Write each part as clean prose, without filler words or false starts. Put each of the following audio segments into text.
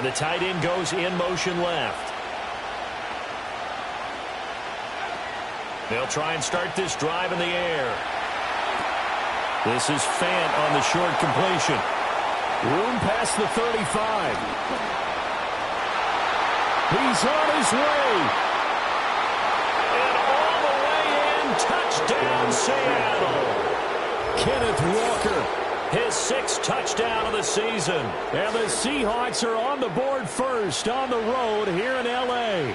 And the tight end goes in motion left. They'll try and start this drive in the air. This is Fant on the short completion. Room past the 35. He's on his way. And all the way in. Touchdown, Seattle. Kenneth Walker, his 6th touchdown of the season. And the Seahawks are on the board first on the road here in L.A.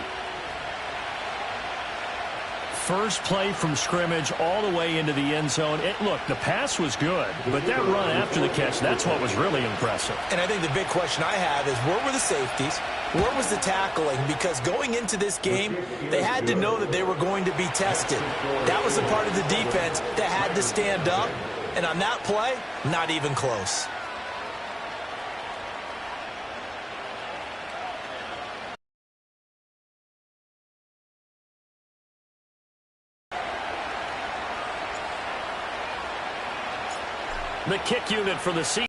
First play from scrimmage all the way into the end zone. Look, the pass was good, but that run after the catch, that's what was really impressive. And I think the big question I have is, where were the safeties? Where was the tackling? Because going into this game, they had to know that they were going to be tested. That was the part of the defense that had to stand up. And on that play, not even close. The kick unit for the Seahawks.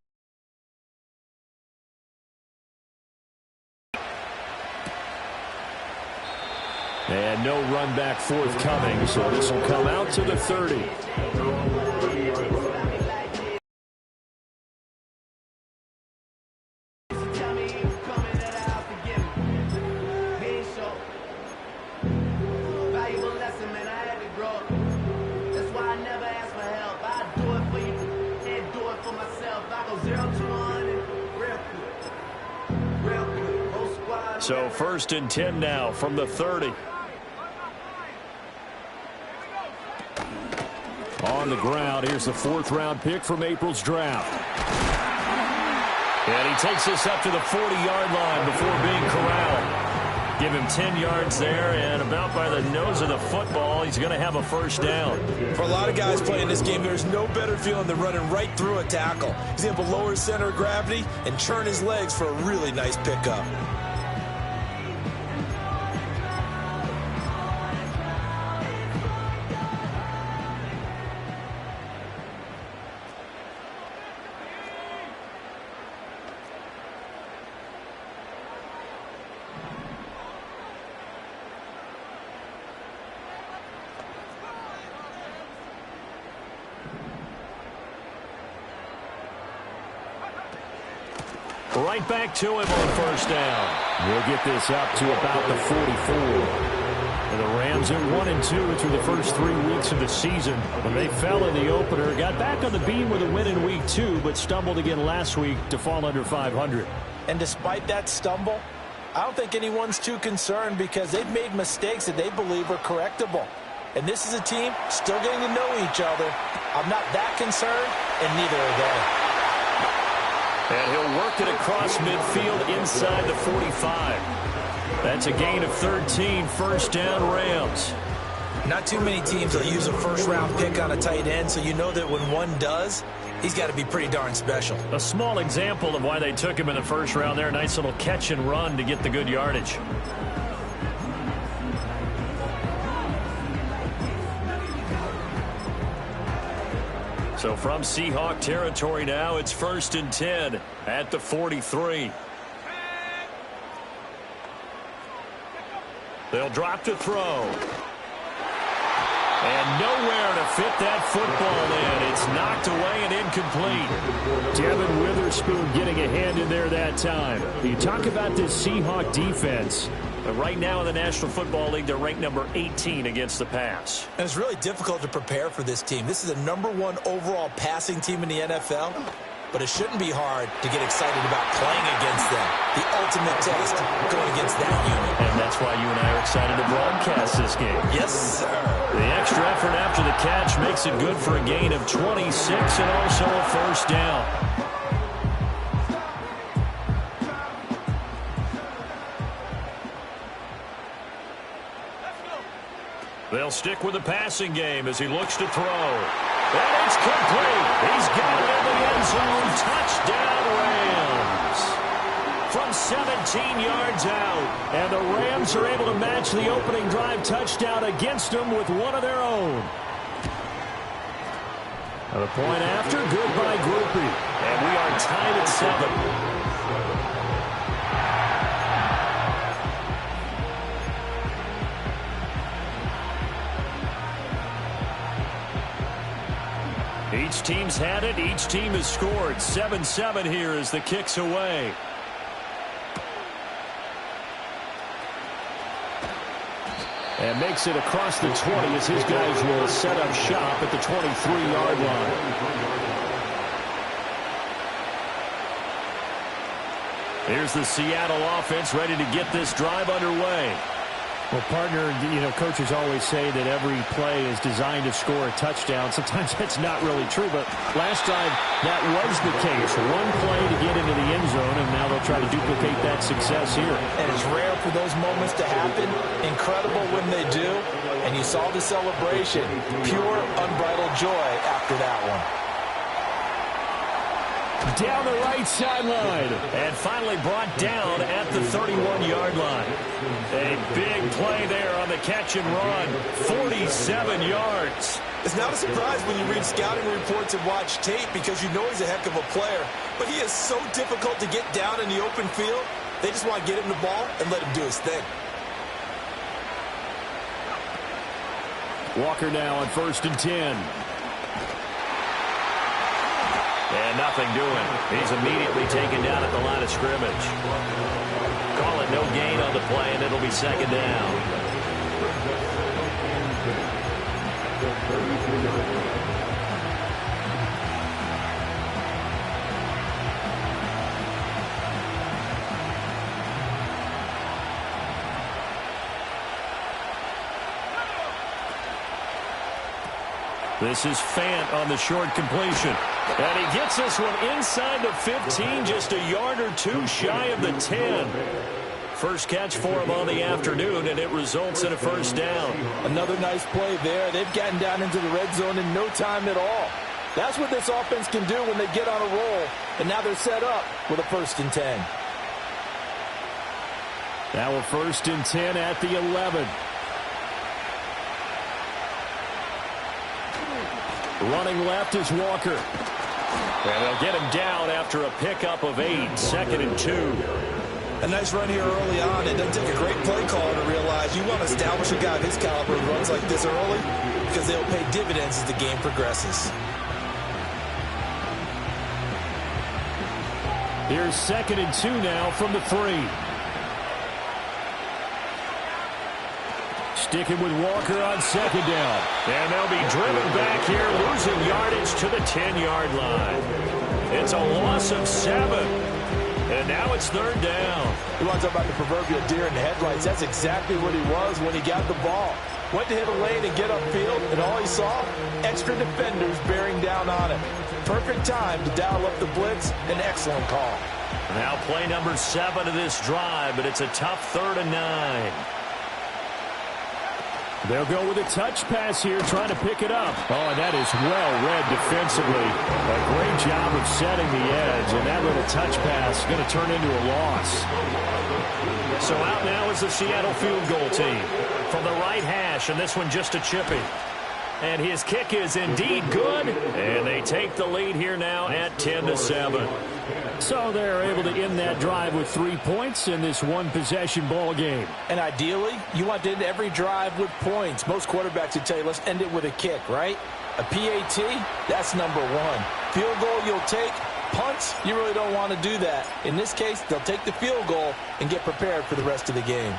And no run back forthcoming, so this will come out to the 30. So 1st and 10 now from the 30. On the ground, here's the 4th-round pick from April's draft. And he takes this up to the 40-yard line before being corralled. Give him 10 yards there, and about by the nose of the football, he's going to have a first down. For a lot of guys playing this game, there's no better feeling than running right through a tackle. He's able to lower his center of gravity and churn his legs for a really nice pickup. Right back to him on first down. We'll get this up to about the 44. And the Rams are 1-2 through the first 3 weeks of the season. When they fell in the opener, got back on the beam with a win in week 2, but stumbled again last week to fall under 500. And despite that stumble, I don't think anyone's too concerned because they've made mistakes that they believe are correctable. And this is a team still getting to know each other. I'm not that concerned, and neither are they. And he'll work it across midfield inside the 45. That's a gain of 13, first down Rams. Not too many teams will use a first-round pick on a tight end, so you know that when one does, he's got to be pretty darn special. A small example of why they took him in the first round there. Nice little catch and run to get the good yardage. So from Seahawk territory now, it's 1st and 10 at the 43. They'll drop to throw. And nowhere to fit that football in. It's knocked away and incomplete. Devin Witherspoon getting a hand in there that time. You talk about this Seahawk defense. But right now in the National Football League, they're ranked number 18 against the pass. And it's really difficult to prepare for this team. This is the #1 overall passing team in the NFL. But it shouldn't be hard to get excited about playing against them. The ultimate test going against that unit. And that's why you and I are excited to broadcast this game. Yes, sir. The extra effort after the catch makes it good for a gain of 26 and also a first down. They'll stick with the passing game as he looks to throw. And it's complete. He's got it in the end zone. Touchdown, Rams. From 17 yards out. And the Rams are able to match the opening drive touchdown against them with one of their own. And a point after, goodbye, Groupie. And we are tied at 7. Each team's had it. Each team has scored. 7-7 here as the kick's away. And makes it across the 20 as his guys will set up shop at the 23-yard line. Here's the Seattle offense ready to get this drive underway. Well, partner, coaches always say that every play is designed to score a touchdown. Sometimes that's not really true, but last time that was the case. One play to get into the end zone, and now they'll try to duplicate that success here. And it's rare for those moments to happen. Incredible when they do. And you saw the celebration. Pure, unbridled joy after that one. Down the right sideline. And finally brought down at the 31-yard line. A big play there on the catch and run. 47 yards. It's not a surprise when you read scouting reports and watch tape because you know he's a heck of a player. But he is so difficult to get down in the open field. They just want to get him the ball and let him do his thing. Walker now on 1st and 10. And nothing doing. He's immediately taken down at the line of scrimmage. Call it no gain on the play, and it'll be 2nd down. This is Fant on the short completion. And he gets this one inside the 15, just a yard or two shy of the 10. First catch for him on the afternoon, and it results in a 1st down. Another nice play there. They've gotten down into the red zone in no time at all. That's what this offense can do when they get on a roll. And now they're set up with a 1st and 10. Now a 1st and 10 at the 11. Running left is Walker. And they'll get him down after a pickup of 8. 2nd and 2. A nice run here early on. It doesn't take a great play caller to realize you want to establish a guy of his caliber who runs like this early because they'll pay dividends as the game progresses. Here's 2nd and 2 now from the 3. Sticking with Walker on 2nd down. And they'll be driven back here, losing yardage to the 10-yard line. It's a loss of 7. And now it's 3rd down. You want to talk about the proverbial deer in the headlights. That's exactly what he was when he got the ball. Went to hit a lane and get upfield, and all he saw, extra defenders bearing down on him. Perfect time to dial up the blitz. An excellent call. Now play number 7 of this drive, but it's a tough 3rd and 9. They'll go with a touch pass here, trying to pick it up. Oh, and that is well read defensively. A great job of setting the edge, and that little touch pass is going to turn into a loss. So out now is the Seattle field goal team. From the right hash, and this one just a chippy. And his kick is indeed good, and they take the lead here now at 10-7. So they're able to end that drive with 3 points in this one-possession ball game. And ideally, you want to end every drive with points. Most quarterbacks would tell you, let's end it with a kick, right? A PAT, that's number 1. Field goal you'll take. Punts, you really don't want to do that. In this case, they'll take the field goal and get prepared for the rest of the game.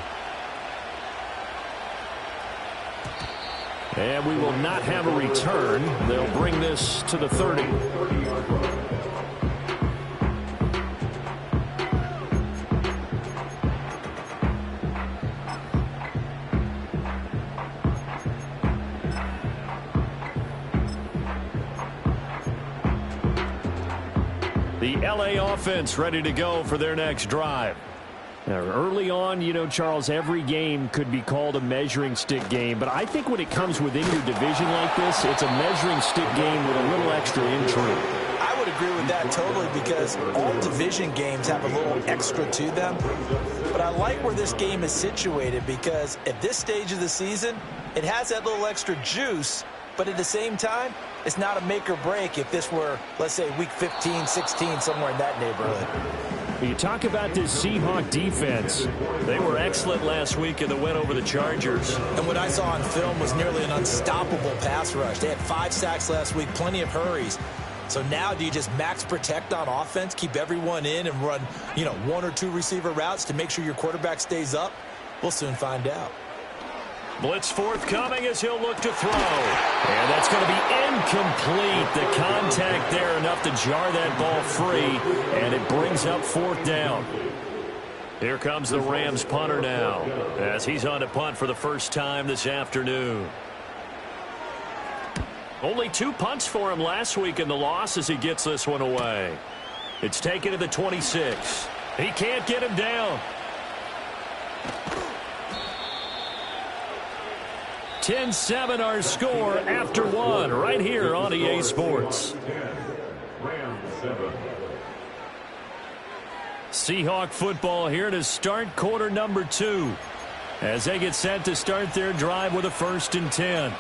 And we will not have a return. They'll bring this to the 30. The LA offense ready to go for their next drive. Now, early on, Charles, every game could be called a measuring stick game. But I think when it comes within your division like this, it's a measuring stick game with a little extra intrigue. I would agree with that totally because all division games have a little extra to them. But I like where this game is situated because at this stage of the season, it has that little extra juice. But at the same time, it's not a make or break if this were, let's say, week 15, 16, somewhere in that neighborhood. You talk about this Seahawk defense. They were excellent last week in the win over the Chargers. And what I saw on film was nearly an unstoppable pass rush. They had 5 sacks last week, plenty of hurries. So now do you just max protect on offense, keep everyone in and run, 1 or 2 receiver routes to make sure your quarterback stays up? We'll soon find out. Blitz forthcoming as he'll look to throw. And that's going to be incomplete. The contact there enough to jar that ball free, and it brings up 4th down. Here comes the Rams punter now as he's on to punt for the first time this afternoon. Only 2 punts for him last week in the loss as he gets this one away. It's taken to the 26. He can't get him down. 10-7 our score after 1 right here on EA Sports. Seahawk football here to start quarter number 2 as they get set to start their drive with a 1st and 10.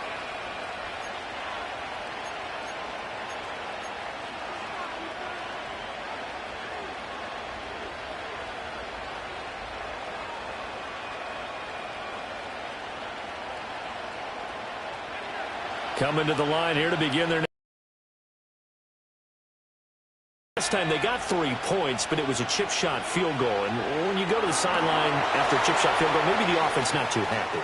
Coming to the line here to begin their last time they got 3 points, but it was a chip shot field goal. And when you go to the sideline after a chip shot field goal, maybe the offense not too happy.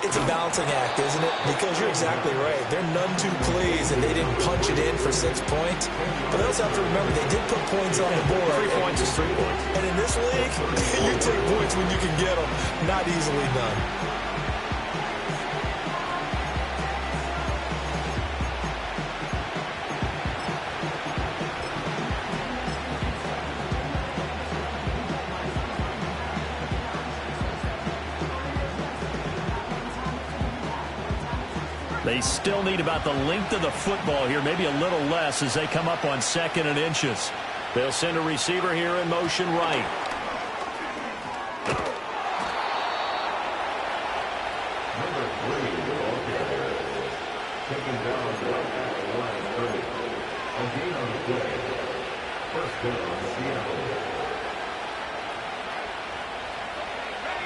It's a balancing act, isn't it? Because you're exactly right. They're none too pleased, and they didn't punch it in for 6 points. But they also have to remember they did put points on the board. 3 points is 3 points. And in this league, you take points when you can get them. Not easily done. They still need about the length of the football here, maybe a little less as they come up on 2nd and inches. They'll send a receiver here in motion right.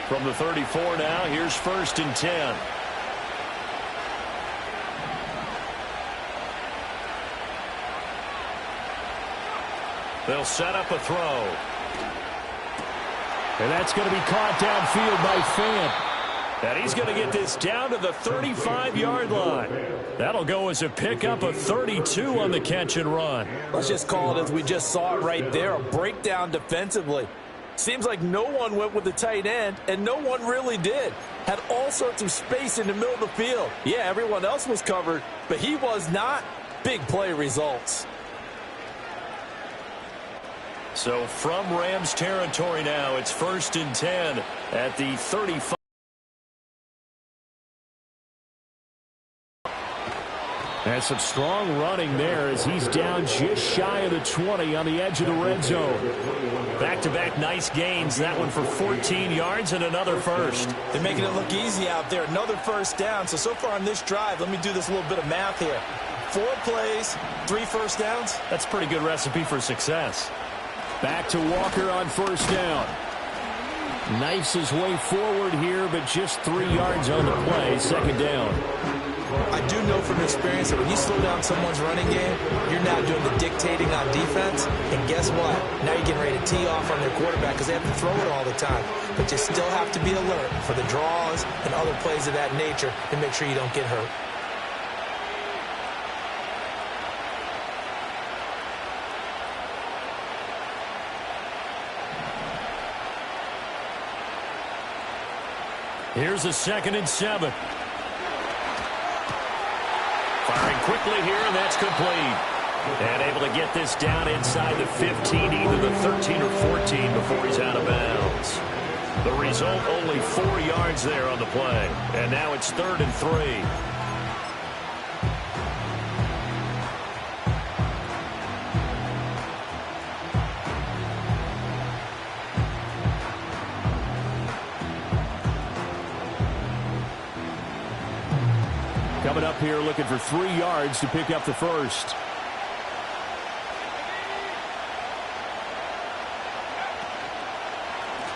From the 34 now, here's 1st and 10. They'll set up a throw. And that's going to be caught downfield by Fant. And he's going to get this down to the 35-yard line. That'll go as a pickup of 32 on the catch and run. Let's just call it as we just saw it right there, a breakdown defensively. Seems like no one went with the tight end, and no one really did. Had all sorts of space in the middle of the field. Yeah, everyone else was covered, but he was not. Big play results. So from Rams territory now, it's 1st and 10 at the 35. And some strong running there as he's down just shy of the 20 on the edge of the red zone. Back-to-back nice gains. That one for 14 yards and another first. They're making it look easy out there. Another 1st down. So far on this drive, let me do this little bit of math here. 4 plays, 3 1st downs. That's a pretty good recipe for success. Back to Walker on 1st down. Knifes his way forward here, but just 3 yards on the play. 2nd down. I do know from experience that when you slow down someone's running game, you're now doing the dictating on defense. And guess what? Now you're getting ready to tee off on their quarterback because they have to throw it all the time. But you still have to be alert for the draws and other plays of that nature to make sure you don't get hurt. Here's a 2nd and 7. Firing quickly here, and that's complete. And able to get this down inside the 15, either the 13 or 14 before he's out of bounds. The result, only 4 yards there on the play. And now it's 3rd and 3. Coming up here looking for 3 yards to pick up the first.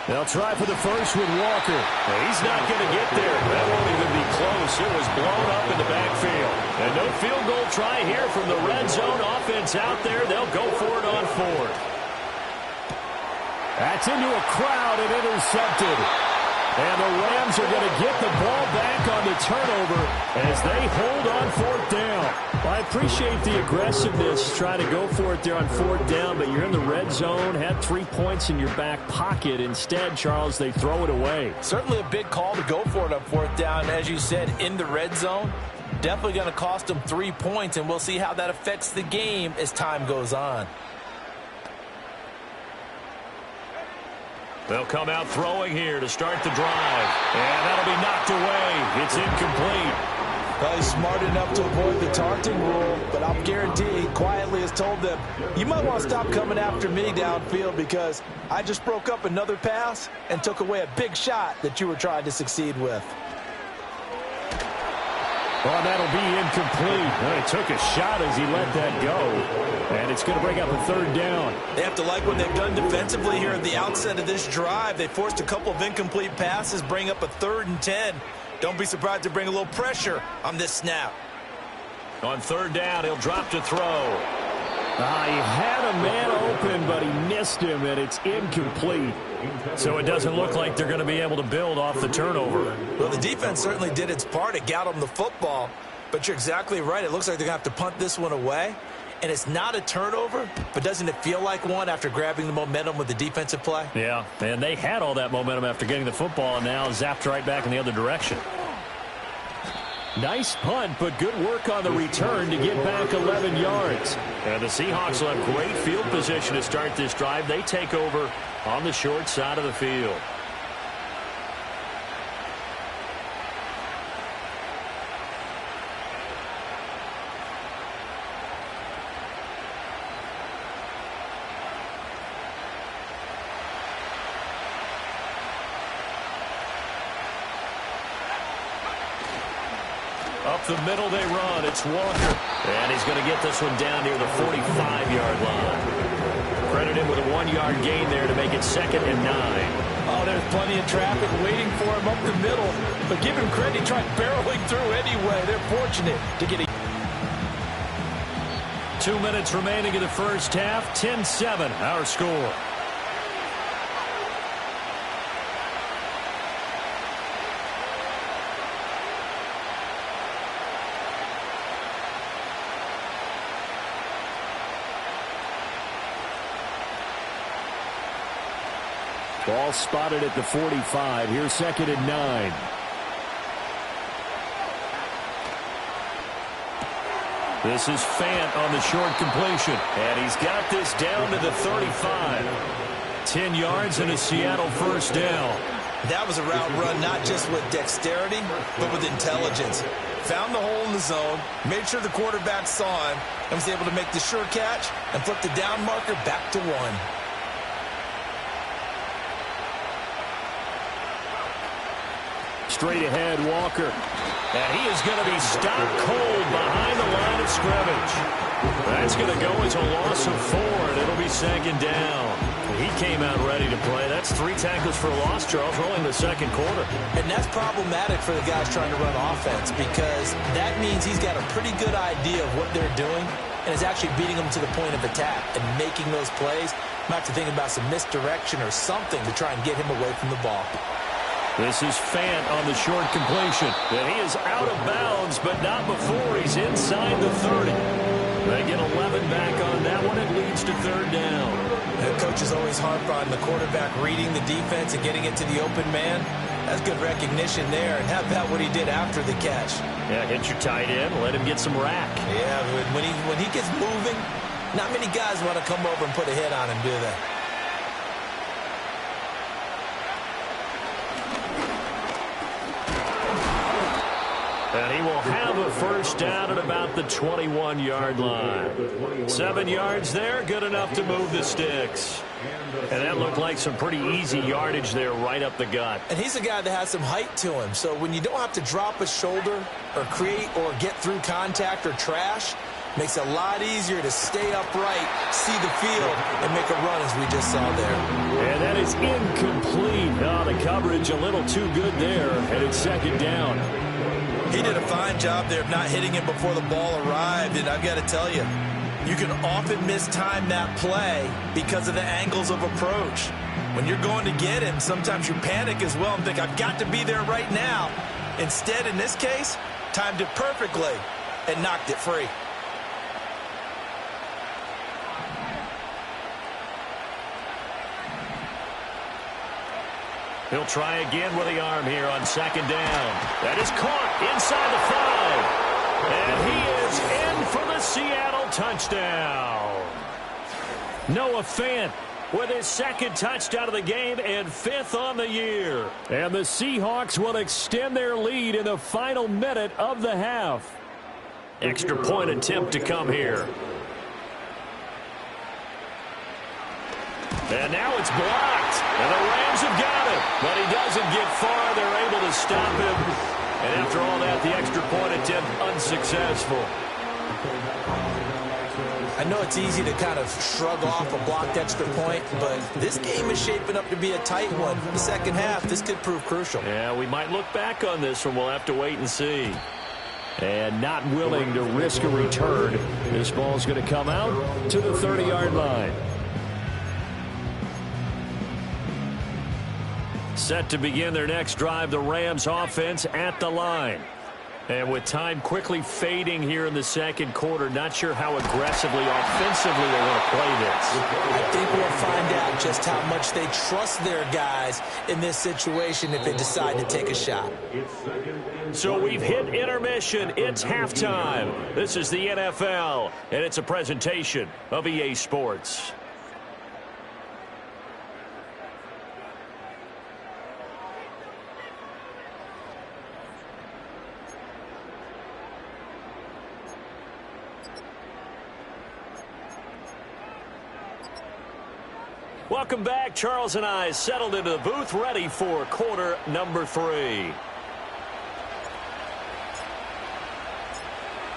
They'll try for the first with Walker. He's not going to get there. That won't even be close. It was blown up in the backfield. And no field goal try here from the red zone. Offense out there. They'll go for it on fourth. That's into a crowd and intercepted. And the Rams are going to get the ball back on the turnover as they hold on fourth down. I appreciate the aggressiveness, trying to go for it there on fourth down, but you're in the red zone, had 3 points in your back pocket. Instead, Charles, they throw it away. Certainly a big call to go for it on fourth down. As you said, in the red zone, definitely going to cost them 3 points, and we'll see how that affects the game as time goes on. They'll come out throwing here to start the drive. And that'll be knocked away. It's incomplete. Well, he's smart enough to avoid the taunting rule, but I'll guarantee he quietly has told them, you might want to stop coming after me downfield because I just broke up another pass and took away a big shot that you were trying to succeed with. Well, that'll be incomplete. Well, he took a shot as he let that go. And it's going to bring up a third down. They have to like what they've done defensively here at the outset of this drive. They forced a couple of incomplete passes, bring up a 3rd and 10. Don't be surprised to bring a little pressure on this snap. On third down, he'll drop to throw. He had a man open, but he missed him, and it's incomplete. So it doesn't look like they're going to be able to build off the turnover. Well, the defense certainly did its part. It got them the football, but you're exactly right. It looks like they're going to have to punt this one away. And it's not a turnover, but doesn't it feel like one after grabbing the momentum with the defensive play? Yeah, and they had all that momentum after getting the football, and now zapped right back in the other direction. Nice punt, but good work on the return to get back 11 yards. And the Seahawks will have great field position to start this drive. They take over on the short side of the field. Up the middle they run. It's Walker. And he's going to get this one down near the 45-yard line. Credit him with a 1-yard gain there to make it 2nd and 9. Oh, there's plenty of traffic waiting for him up the middle. But give him credit, he tried barreling through anyway. They're fortunate to get a... 2 minutes remaining in the first half. 10-7, our score. Ball spotted at the 45. Here's 2nd and 9. This is Fant on the short completion. And he's got this down to the 35. 10 yards and a Seattle first down. That was a route run not just with dexterity, but with intelligence. Found the hole in the zone, made sure the quarterback saw him, and was able to make the sure catch and flip the down marker back to 1. Straight ahead, Walker. And he is going to be stopped cold behind the line of scrimmage. That's going to go as a loss of 4, and it'll be 2nd down. He came out ready to play. That's 3 tackles for a loss, Charles, rolling the 2nd quarter. And that's problematic for the guys trying to run offense because that means he's got a pretty good idea of what they're doing and is actually beating them to the point of attack and making those plays. Might have to think about some misdirection or something to try and get him away from the ball. This is Fant on the short completion. And he is out of bounds, but not before he's inside the 30. They get 11 back on that one. It leads to 3rd down. The coaches always harp on the quarterback reading the defense and getting it to the open man. That's good recognition there. And how about what he did after the catch? Yeah, hit your tight end. Let him get some rack. Yeah, when he gets moving, not many guys want to come over and put a hit on him, do they? And he will have a first down at about the 21-yard line. 7 yards there, good enough to move the sticks. And that looked like some pretty easy yardage there right up the gut. And he's a guy that has some height to him. So when you don't have to drop a shoulder or create or get through contact or trash, makes it a lot easier to stay upright, see the field, and make a run as we just saw there. And that that is incomplete. Oh, the coverage a little too good there, and it's second down. He did a fine job there of not hitting him before the ball arrived, and I've got to tell you, you can often mistime that play because of the angles of approach. When you're going to get him, sometimes you panic as well and think, I've got to be there right now. Instead, in this case, timed it perfectly and knocked it free. He'll try again with the arm here on second down. That is caught inside the 5. And he is in for the Seattle touchdown. Noah Fant with his second touchdown of the game and 5th on the year. And the Seahawks will extend their lead in the final minute of the half. Extra point attempt to come here. And now it's blocked. And the Rams have got it. But he doesn't get far. They're able to stop him. And after all that, the extra point attempt unsuccessful. I know it's easy to kind of shrug off a blocked extra point, but this game is shaping up to be a tight one. The second half, this could prove crucial. Yeah, we might look back on this one. We'll have to wait and see. And not willing to risk a return. This ball's going to come out to the 30-yard line. Set to begin their next drive, the Rams offense at the line. And with time quickly fading here in the second quarter, not sure how aggressively, offensively they want to play this. I think we'll find out just how much they trust their guys in this situation if they decide to take a shot. So we've hit intermission. It's halftime. This is the NFL, and it's a presentation of EA Sports. Welcome back. Charles and I settled into the booth, ready for quarter number 3.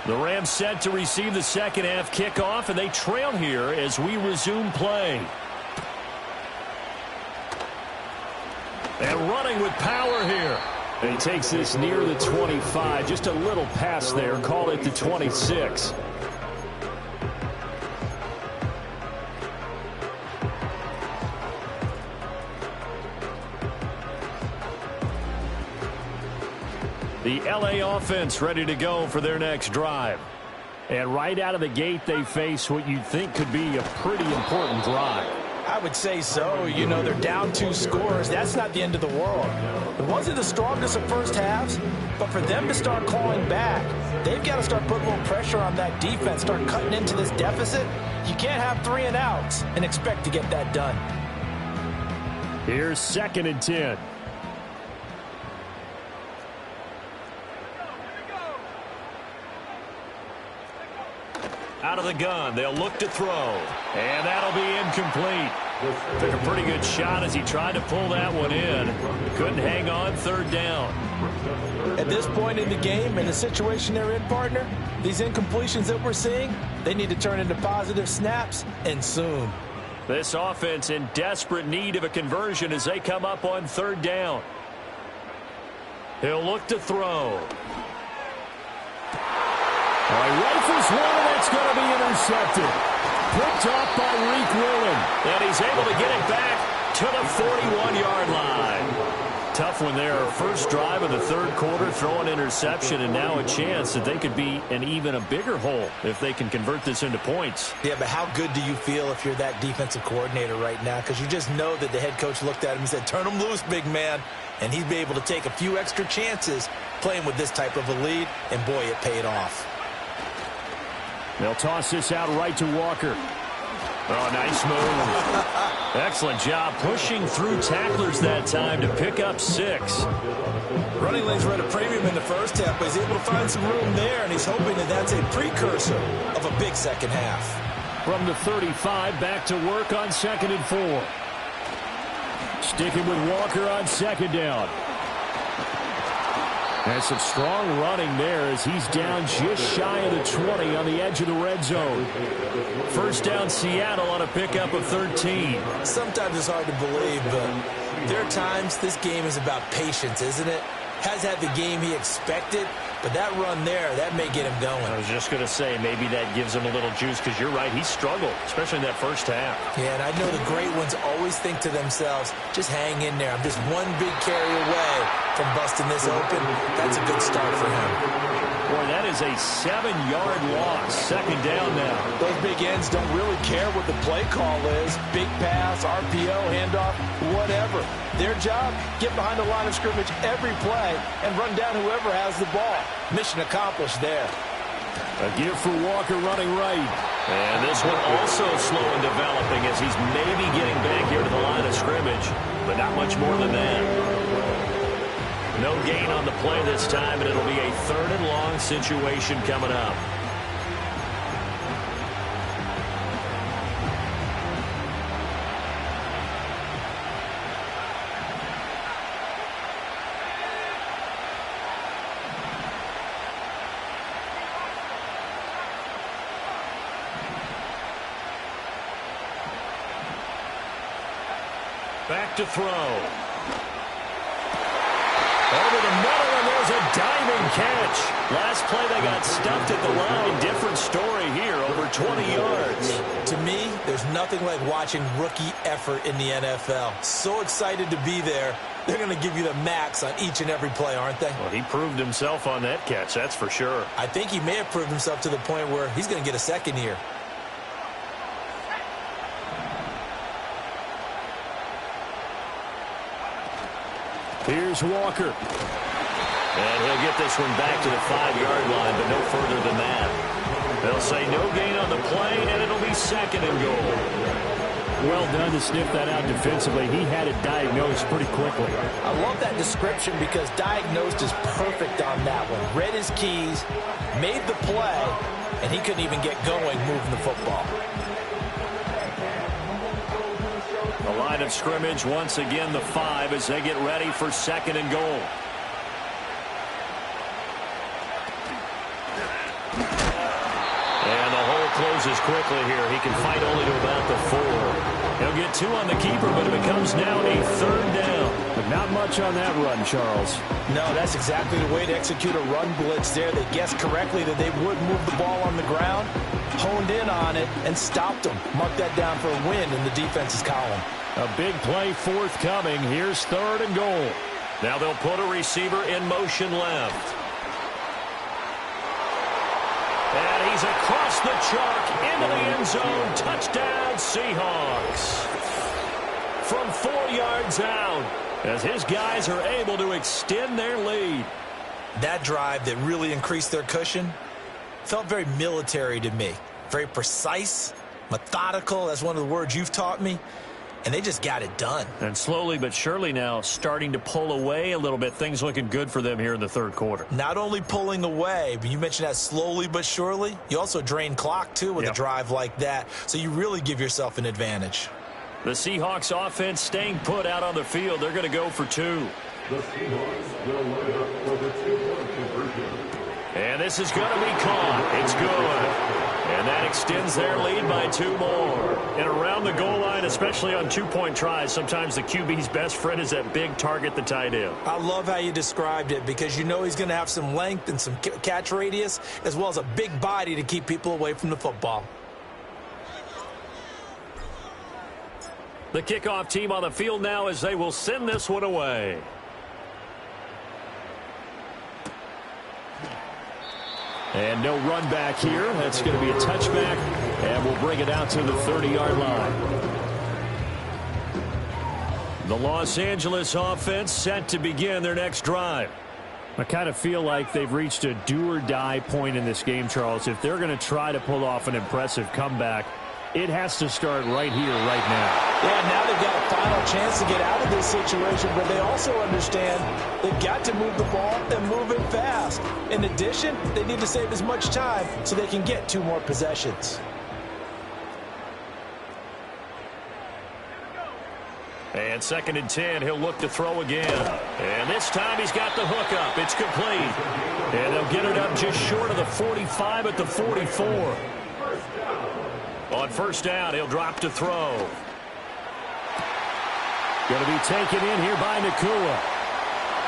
The Rams set to receive the second half kickoff, and they trail here as we resume play. And running with power here. And he takes this near the 25, just a little pass there, call it the 26. The LA offense ready to go for their next drive. And right out of the gate, they face what you'd think could be a pretty important drive. I would say so. You know, they're down 2 scores. That's not the end of the world. It wasn't the strongest of first halves, but for them to start clawing back, they've got to start putting a little pressure on that defense, start cutting into this deficit. You can't have 3 and outs and expect to get that done. Here's 2nd and 10. Out of the gun, they'll look to throw. And that'll be incomplete. Took a pretty good shot as he tried to pull that one in. Couldn't hang on, 3rd down. At this point in the game, in the situation they're in, partner, these incompletions that we're seeing, they need to turn into positive snaps, and soon. This offense in desperate need of a conversion as they come up on 3rd down. He'll look to throw. All right, rifles one, and that's going to be intercepted. Picked off by Reek Willen. And he's able to get it back to the 41-yard line. Tough one there. First drive of the 3rd quarter, throw an interception, and now a chance that they could be in even a bigger hole if they can convert this into points. Yeah, but how good do you feel if you're that defensive coordinator right now? Because you just know that the head coach looked at him and said, turn him loose, big man. And he'd be able to take a few extra chances playing with this type of a lead, and boy, it paid off. They'll toss this out right to Walker. Oh, nice move. Excellent job pushing through tacklers that time to pick up 6. Running lanes were at a premium in the first half, but he's able to find some room there, and he's hoping that that's a precursor of a big second half. From the 35, back to work on 2nd and 4. Sticking with Walker on 2nd down. And some strong running there as he's down just shy of the 20 on the edge of the red zone. First down, Seattle on a pickup of 13. Sometimes it's hard to believe, but there are times this game is about patience, isn't it? Has had the game he expected, but that run there, that may get him going. I was just going to say, maybe that gives him a little juice, because you're right, he struggled, especially in that first half. Yeah, and I know the great ones always think to themselves, just hang in there. I'm just one big carry away from busting this open. That's a good start for him. Boy, that is a 7-yard loss. Second down now. Those big ends don't really care what the play call is. Big pass, RPO, handoff, whatever. Their job, get behind the line of scrimmage every play and run down whoever has the ball. Mission accomplished there. A give for Walker running right. And this one also slow in developing as he's maybe getting back here to the line of scrimmage, but not much more than that. No gain on the play this time, and it'll be a 3rd and long situation coming up. Back to throw. Over the middle, and there's a diving catch. Last play, they got stuffed at the line. Different story here, over 20 yards. To me, there's nothing like watching rookie effort in the NFL. So excited to be there. They're going to give you the max on each and every play, aren't they? Well, he proved himself on that catch, that's for sure. I think he may have proved himself to the point where he's going to get a second here. Here's Walker. And he'll get this one back to the 5-yard line, but no further than that. They'll say no gain on the play, and it'll be 2nd and goal. Well done to sniff that out defensively. He had it diagnosed pretty quickly. I love that description because diagnosed is perfect on that one. Read his keys, made the play, and he couldn't even get going moving the football. The line of scrimmage, once again, the 5 as they get ready for 2nd and goal. And the hole closes quickly here. He can fight only to about the 4. He'll get 2 on the keeper, but it becomes now a 3rd down. But not much on that run, Charles. No, that's exactly the way to execute a run blitz there. They guessed correctly that they would move the ball on the ground, honed in on it, and stopped them. Mark that down for a win in the defense's column. A big play forthcoming. Here's 3rd and goal. Now they'll put a receiver in motion left. And he's across the chalk into the end zone. Touchdown, Seahawks. From 4 yards out, as his guys are able to extend their lead. That drive that really increased their cushion felt very military to me. Very precise, methodical. That's one of the words you've taught me. And they just got it done. And slowly but surely now starting to pull away a little bit. Things looking good for them here in the 3rd quarter. Not only pulling away, but you mentioned that slowly but surely. You also drain clock, too, with a drive like that. So you really give yourself an advantage. The Seahawks offense staying put out on the field. They're going to go for 2. The Seahawks will line up for the 2-point conversion. And this is going to be caught. It's good. And that extends their lead by 2 more. And around the goal line, especially on 2-point tries, sometimes the QB's best friend is that big target, the tight end. I love how you described it because you know he's going to have some length and some catch radius as well as a big body to keep people away from the football. The kickoff team on the field now as they will send this one away. And no run back here. That's going to be a touchback, and we'll bring it out to the 30-yard line. The Los Angeles offense set to begin their next drive. I kind of feel like they've reached a do-or-die point in this game, Charles. If they're going to try to pull off an impressive comeback, it has to start right here, right now. Yeah, now they've got a final chance to get out of this situation, but they also understand they've got to move the ball and move it fast. In addition, they need to save as much time so they can get 2 more possessions. And 2nd and 10, he'll look to throw again. And this time he's got the hook up. It's complete. And they'll get it up just short of the 45 at the 44. On 1st down, he'll drop to throw. Going to be taken in here by Nacua.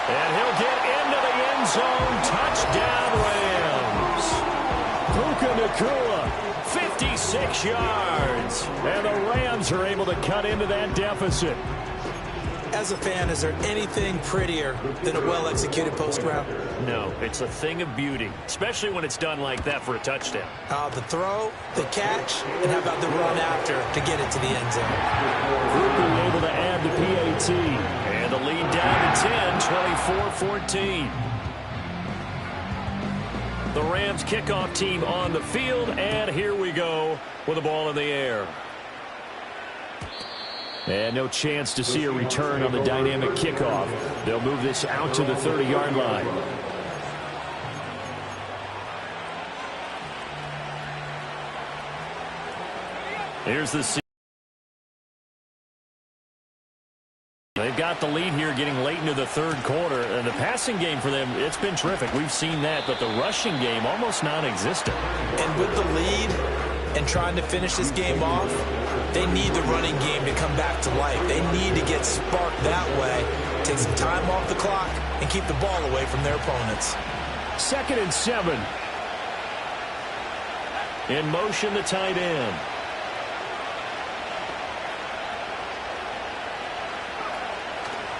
And he'll get into the end zone. Touchdown, Rams. Puka Nacua. 56 yards. And the Rams are able to cut into that deficit. As a fan, is there anything prettier than a well-executed post route? No, it's a thing of beauty, especially when it's done like that for a touchdown. The throw, the catch, and how about the run after to get it to the end zone? Puka able to add the PAT. And the lead down to 10, 24-14. The Rams kickoff team on the field, and here we go with the ball in the air. And no chance to see a return on the dynamic kickoff. They'll move this out to the 30-yard line. Here's the They've got the lead here getting late into the 3rd quarter. And the passing game for them, it's been terrific. We've seen that, but the rushing game almost non-existent. And with the lead and trying to finish this game off, they need the running game to come back to life. They need to get sparked that way, take some time off the clock, and keep the ball away from their opponents. 2nd and 7. In motion, the tight end.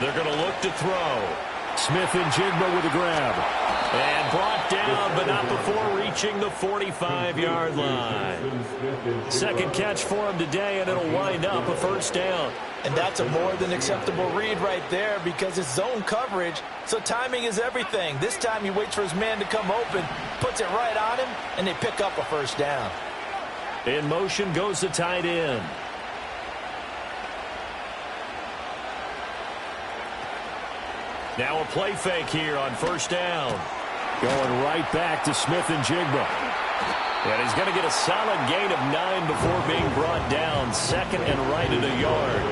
They're going to look to throw. Smith-Njigba with a grab. And brought down, but not before reaching the 45-yard line. 2nd catch for him today, and it'll wind up a 1st down. And that's a more than acceptable read right there because it's zone coverage, so timing is everything. This time he waits for his man to come open, puts it right on him, and they pick up a 1st down. In motion goes the tight end. Now a play fake here on 1st down. Going right back to Smith-Njigba. And he's going to get a solid gain of 9 before being brought down. 2nd and right at a yard.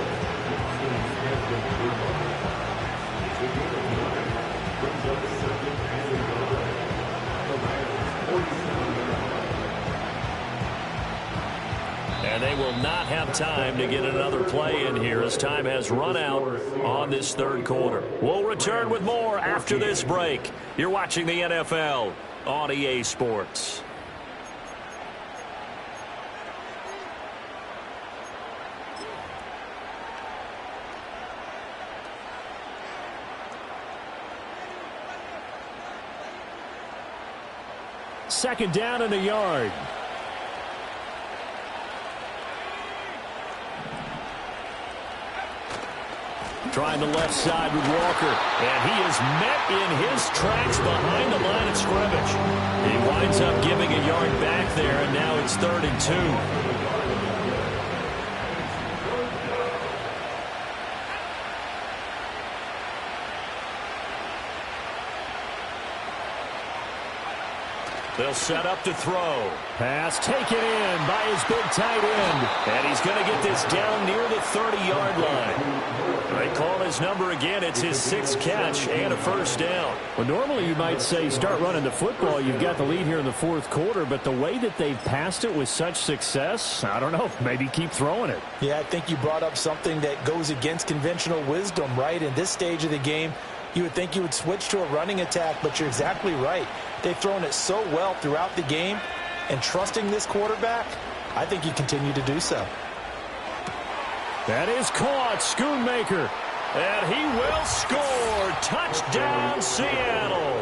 And they will not have time to get another play in here as time has run out on this 3rd quarter. We'll return with more after this break. You're watching the NFL on EA Sports. Second down and a yard. Trying the left side with Walker. And he is met in his tracks behind the line of scrimmage. He winds up giving a yard back there, and now it's 3rd and 2. They'll set up to throw. Pass taken in by his big tight end. And he's going to get this down near the 30-yard line. They call his number again. It's his 6th catch and a 1st down. Well, normally you might say start running the football. You've got the lead here in the 4th quarter, but the way that they've passed it with such success, I don't know, maybe keep throwing it. Yeah, I think you brought up something that goes against conventional wisdom, right? In this stage of the game, you would think you would switch to a running attack, but you're exactly right. They've thrown it so well throughout the game, and trusting this quarterback, I think you continue to do so. That is caught. Schoonmaker. And he will score. Touchdown, Seattle.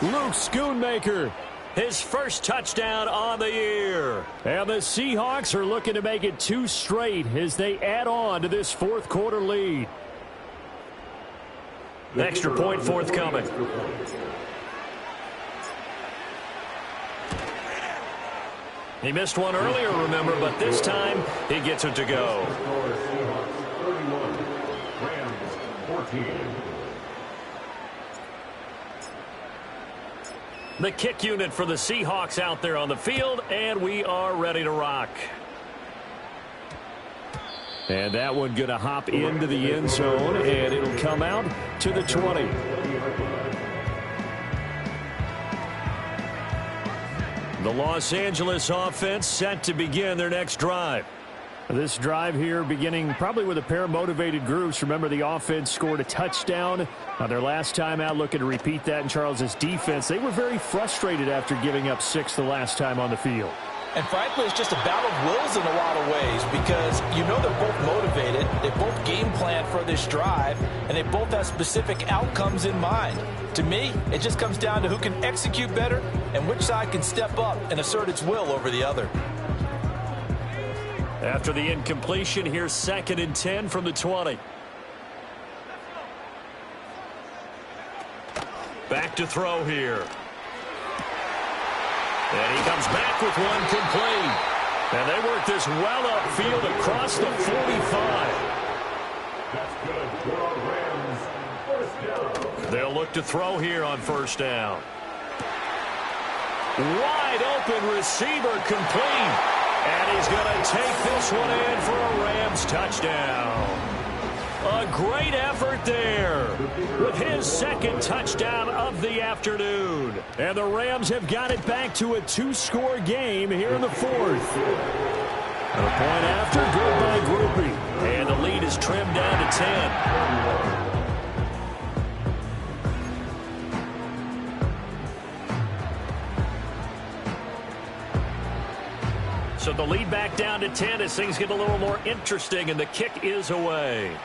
Luke Schoonmaker. His first touchdown on the year. And the Seahawks are looking to make it 2 straight as they add on to this 4th quarter lead. Extra point forthcoming. He missed one earlier, remember, but this time he gets it to go. The kick unit for the Seahawks out there on the field, and we are ready to rock. And that one going to hop into the end zone, and it'll come out to the 20. The Los Angeles offense set to begin their next drive. This drive here beginning probably with a pair of motivated groups. Remember, the offense scored a touchdown their last time out, looking to repeat that in Charles' defense. They were very frustrated after giving up 6 the last time on the field. And frankly, it's just a battle of wills in a lot of ways because you know they're both motivated, they both game plan for this drive, and they both have specific outcomes in mind. To me, it just comes down to who can execute better and which side can step up and assert its will over the other. After the incompletion, here's 2nd and 10 from the 20. Back to throw here. And he comes back with one complete. And they work this well upfield across the 45. That's good for our Rams. First down. They'll look to throw here on first down. Wide open receiver complete. And he's going to take this one in for a Rams touchdown. A great effort there with his 2nd touchdown of the afternoon. And the Rams have got it back to a 2-score game here in the 4th. A point after, good by Grupe. And the lead is trimmed down to 10. So the lead back down to 10 as things get a little more interesting, and the kick is away.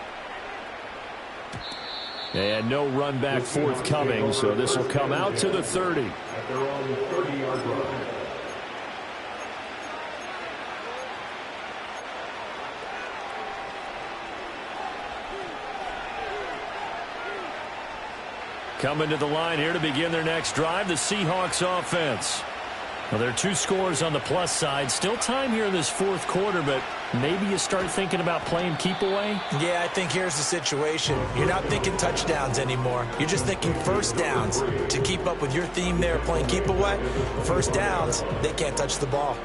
And no run back forthcoming, so this will come out to the 30. At their own 30-yard line. Coming to the line here to begin their next drive, the Seahawks offense. Well, there are 2 scores on the plus side. Still time here in this 4th quarter, but maybe you start thinking about playing keep away? Yeah, I think here's the situation. You're not thinking touchdowns anymore. You're just thinking first downs. To keep up with your theme there, playing keep away, first downs, they can't touch the ball.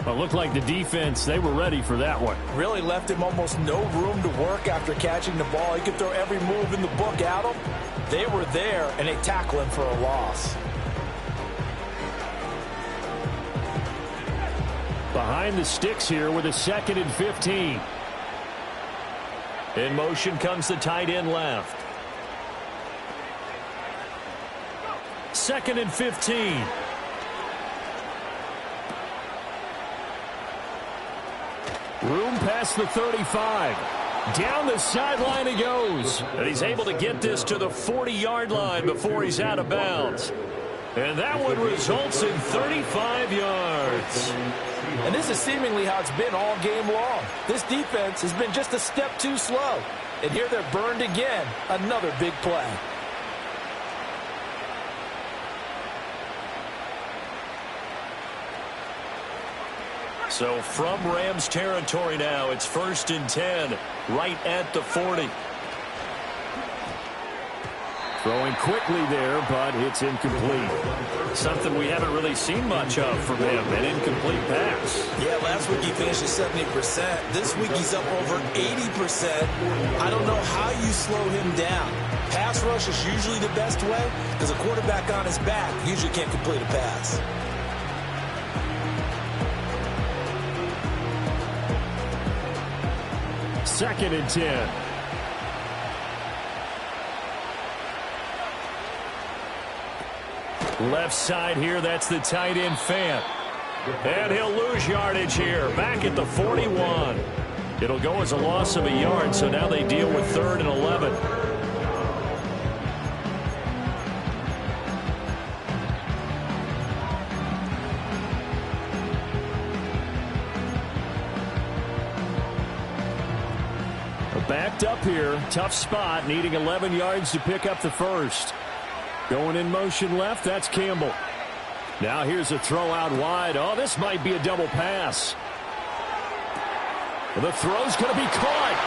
Well, it looked like the defense, they were ready for that one. Really left him almost no room to work after catching the ball. He could throw every move in the book at him. They were there, and they tackle him for a loss. Behind the sticks here with a 2nd and 15. In motion comes the tight end left. 2nd and 15. Room past the 35. Down the sideline he goes. And he's able to get this to the 40-yard line before he's out of bounds. And that one results in 35 yards. And this is seemingly how it's been all game long. This defense has been just a step too slow. And here they're burned again. Another big play. So from Rams territory now, it's 1st and 10, right at the 40. Throwing quickly there, but it's incomplete. Something we haven't really seen much of from him, an incomplete pass. Yeah, last week he finished at 70%. This week he's up over 80%. I don't know how you slow him down. Pass rush is usually the best way because a quarterback on his back usually can't complete a pass. Second and 10. Left side here, that's the tight end Fant. And he'll lose yardage here, back at the 41. It'll go as a loss of a yard, so now they deal with 3rd and 11. Backed up here, tough spot, needing 11 yards to pick up the first. Going in motion left, that's Campbell. Now here's a throw out wide. Oh, this might be a double pass. The throw's going to be caught.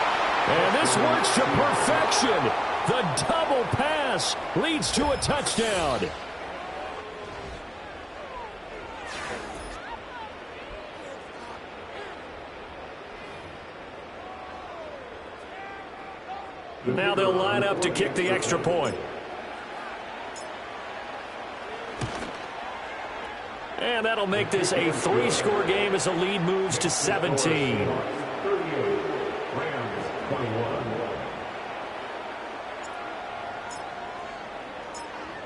And this works to perfection. The double pass leads to a touchdown. Now they'll line up to kick the extra point. And that'll make this a 3-score game as the lead moves to 17. 38, Rams 21.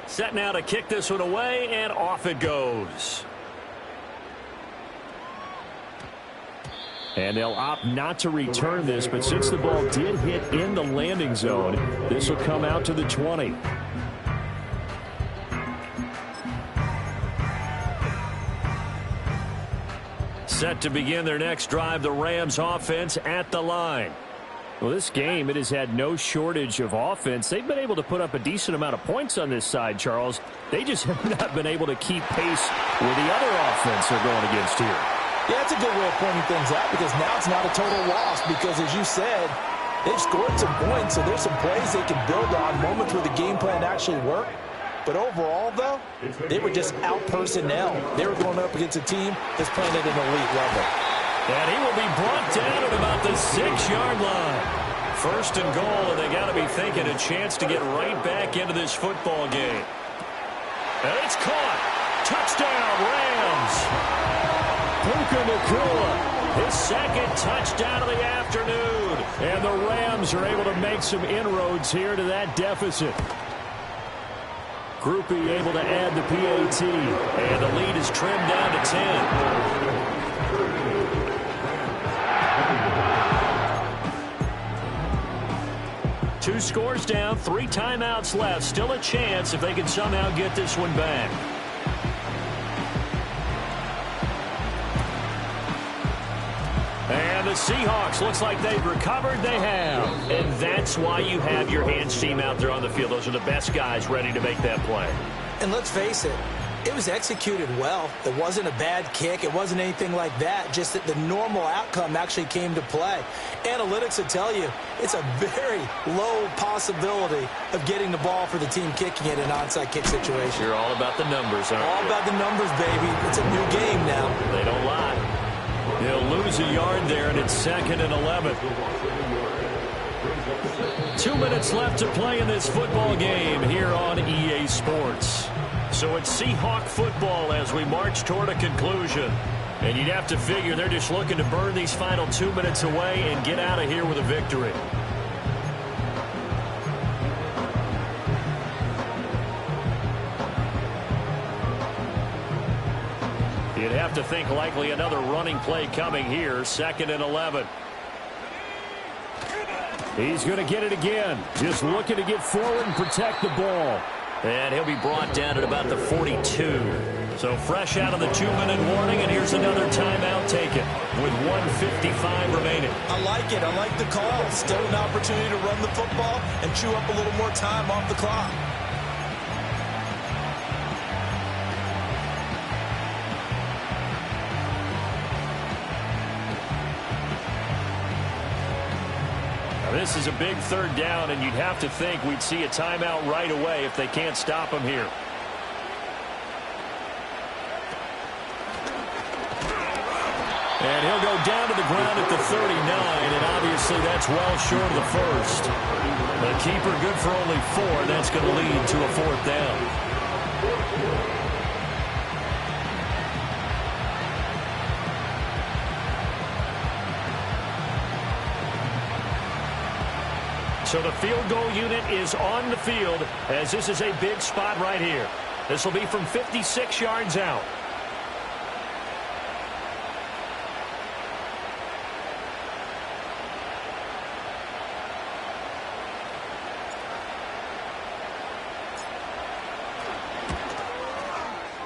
Set now to kick this one away, and off it goes. And they'll opt not to return this, but since the ball did hit in the landing zone, this will come out to the 20. Set to begin their next drive, the Rams offense at the line. Well, this game, it has had no shortage of offense. They've been able to put up a decent amount of points on this side, Charles. They just have not been able to keep pace with the other offense they're going against here. Yeah, that's a good way of pointing things out because now it's not a total loss because, as you said, they've scored some points, so there's some plays they can build on, moments where the game plan actually worked. But overall, though, they were just out-personnel. They were going up against a team that's playing at an elite level. And he will be brought down at about the 6-yard line. First and goal, and they got to be thinking a chance to get right back into this football game. And it's caught. Touchdown, Rams. Puka Nacua, his second touchdown of the afternoon. And the Rams are able to make some inroads here to that deficit. Groupie able to add the PAT. And the lead is trimmed down to 10. 2 scores down, 3 timeouts left. Still a chance if they can somehow get this one back. And the Seahawks, looks like they've recovered. They have. And that's why you have your hands team out there on the field. Those are the best guys ready to make that play. And let's face it, it was executed well. It wasn't a bad kick. It wasn't anything like that. Just that the normal outcome actually came to play. Analytics will tell you it's a very low possibility of getting the ball for the team kicking it in an onside kick situation. You're all about the numbers, aren't you? All about the numbers, baby. It's a new game now. They don't lie. He'll lose a yard there, and it's 2nd and 11. 2 minutes left to play in this football game here on EA Sports. So it's Seahawk football as we march toward a conclusion. And you'd have to figure they're just looking to burn these final 2 minutes away and get out of here with a victory. You'd have to think likely another running play coming here. 2nd and 11. He's going to get it again. Just looking to get forward and protect the ball. And he'll be brought down at about the 42. So fresh out of the 2-minute warning, and here's another timeout taken with 1:55 remaining. I like it. I like the call. Still an opportunity to run the football and chew up a little more time off the clock. This is a big 3rd down, and you'd have to think we'd see a timeout right away if they can't stop him here. And he'll go down to the ground at the 39, and obviously that's well short of the first. The keeper good for only 4. That's going to lead to a 4th down. So the field goal unit is on the field as this is a big spot right here. This will be from 56 yards out.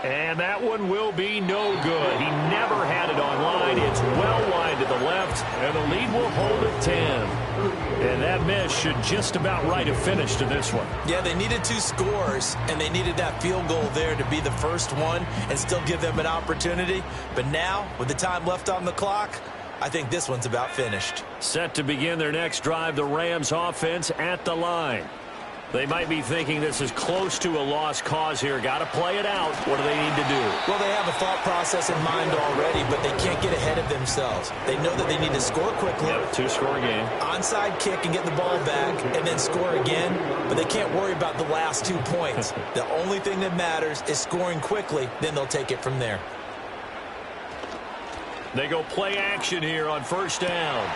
And that one will be no good. He never had it on line. It's well wide to the left, and the lead will hold at 10. And that miss should just about right have finished to this one. Yeah, they needed 2 scores, and they needed that field goal there to be the first one and still give them an opportunity. But now, with the time left on the clock, I think this one's about finished. Set to begin their next drive, the Rams offense at the line. They might be thinking this is close to a lost cause here. Got to play it out. What do they need to do? Well, they have a thought process in mind already, but they can't get ahead of themselves. They know that they need to score quickly. Yep, 2-score game. Onside kick and get the ball back and then score again, but they can't worry about the last 2 points. The only thing that matters is scoring quickly, then they'll take it from there. They go play action here on first down.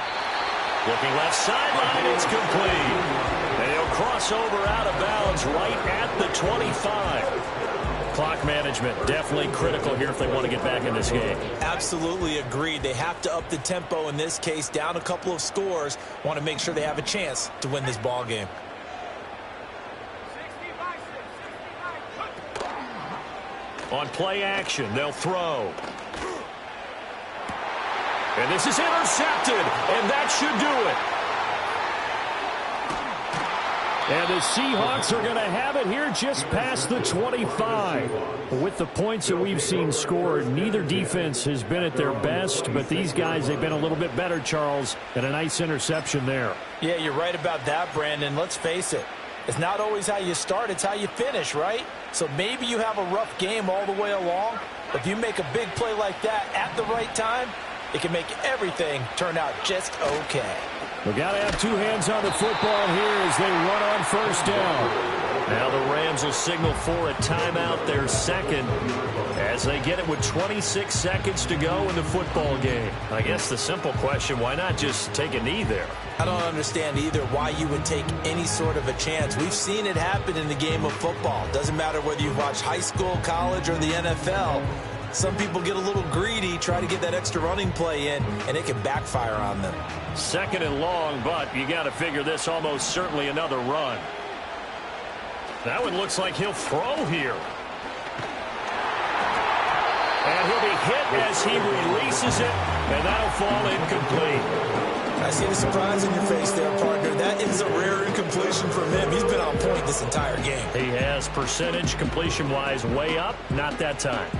Looking left sideline, it's complete. And he'll cross over out of bounds right at the 25. Clock management definitely critical here if they want to get back in this game. Absolutely agreed. They have to up the tempo in this case, down a couple of scores. Want to make sure they have a chance to win this ball game. On play action, they'll throw. And this is intercepted, and that should do it. And the Seahawks are going to have it here just past the 25. With the points that we've seen scored, neither defense has been at their best, but these guys, they've been a little bit better, Charles, and a nice interception there. Yeah, you're right about that, Brandon. Let's face it. It's not always how you start, it's how you finish, right? So maybe you have a rough game all the way along. If you make a big play like that at the right time, it can make everything turn out just okay. We got to have two hands on the football here as they run on first down. Now the Rams will signal for a timeout, their second, as they get it with 26 seconds to go in the football game. I guess the simple question, why not just take a knee there? I don't understand either why you would take any sort of a chance. We've seen it happen in the game of football. Doesn't matter whether you watch high school, college, or the NFL. Some people get a little greedy, try to get that extra running play in, and it can backfire on them. Second and long, but you got to figure this almost certainly another run. That one looks like he'll throw here. And he'll be hit as he releases it, and that'll fall incomplete. I see the surprise in your face there, partner. That is a rare incompletion from him. He's been on point this entire game. He has percentage completion-wise way up, not that time.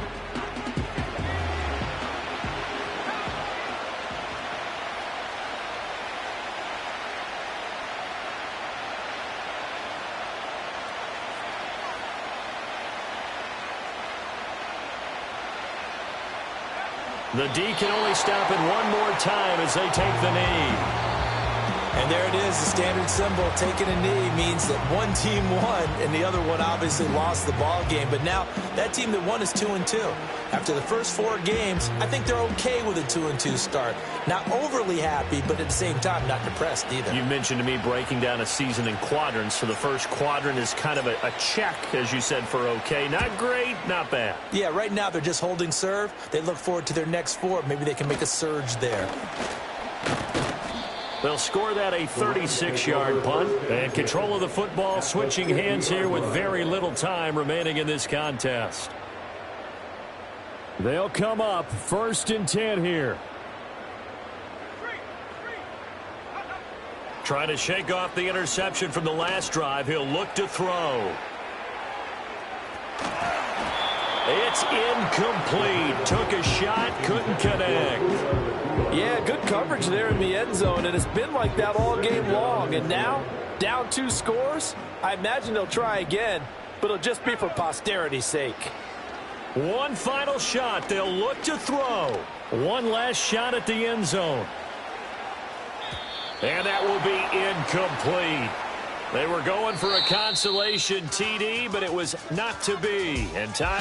The D can only stop it one more time as they take the knee. And there it is, the standard symbol. Taking a knee means that one team won and the other one obviously lost the ball game. But now that team that won is 2-2. After the first 4 games, I think they're okay with a 2-2 start. Not overly happy, but at the same time, not depressed either. You mentioned to me breaking down a season in quadrants. So the first quadrant is kind of a check, as you said, for okay. Not great, not bad. Yeah, right now they're just holding serve. They look forward to their next 4. Maybe they can make a surge there. They'll score that a 36-yard punt. And control of the football, switching hands here with very little time remaining in this contest. They'll come up 1st and 10 here. Trying to shake off the interception from the last drive. He'll look to throw. It's incomplete. Took a shot, couldn't connect. Yeah, good coverage there in the end zone, and it's been like that all game long. And now, down 2 scores, I imagine they'll try again, but it'll just be for posterity's sake. One final shot. They'll look to throw. One last shot at the end zone. And that will be incomplete. They were going for a consolation TD, but it was not to be. And time